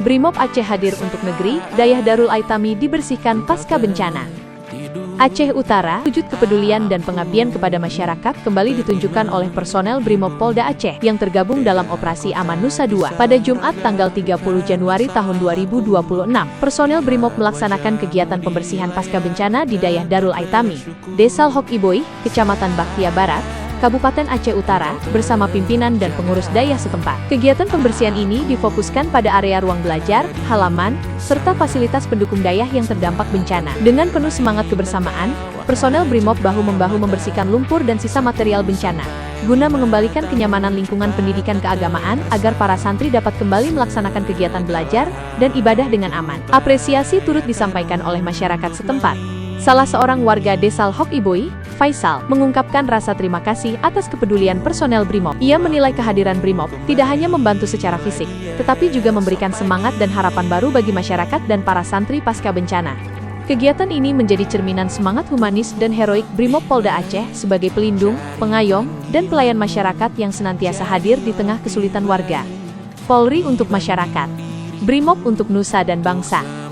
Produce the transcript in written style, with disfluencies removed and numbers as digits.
Brimob Aceh hadir untuk negeri, Dayah Darul Aitami dibersihkan pasca bencana. Aceh Utara, wujud kepedulian dan pengabdian kepada masyarakat kembali ditunjukkan oleh personel Brimob Polda Aceh yang tergabung dalam Operasi Aman Nusa II. Pada Jumat tanggal 30 Januari tahun 2026, personel Brimob melaksanakan kegiatan pembersihan pasca bencana di Dayah Darul Aitami, Desa Hok Iboi, Kecamatan Bakhtia Barat, Kabupaten Aceh Utara, bersama pimpinan dan pengurus dayah setempat. Kegiatan pembersihan ini difokuskan pada area ruang belajar, halaman, serta fasilitas pendukung dayah yang terdampak bencana. Dengan penuh semangat kebersamaan, personel Brimob bahu-membahu membersihkan lumpur dan sisa material bencana, guna mengembalikan kenyamanan lingkungan pendidikan keagamaan agar para santri dapat kembali melaksanakan kegiatan belajar dan ibadah dengan aman. Apresiasi turut disampaikan oleh masyarakat setempat. Salah seorang warga Desa Hok Iboi, Faisal, mengungkapkan rasa terima kasih atas kepedulian personel Brimob. Ia menilai kehadiran Brimob tidak hanya membantu secara fisik, tetapi juga memberikan semangat dan harapan baru bagi masyarakat dan para santri pasca bencana. Kegiatan ini menjadi cerminan semangat humanis dan heroik Brimob Polda Aceh sebagai pelindung, pengayom, dan pelayan masyarakat yang senantiasa hadir di tengah kesulitan warga. Polri untuk masyarakat, Brimob untuk nusa dan bangsa.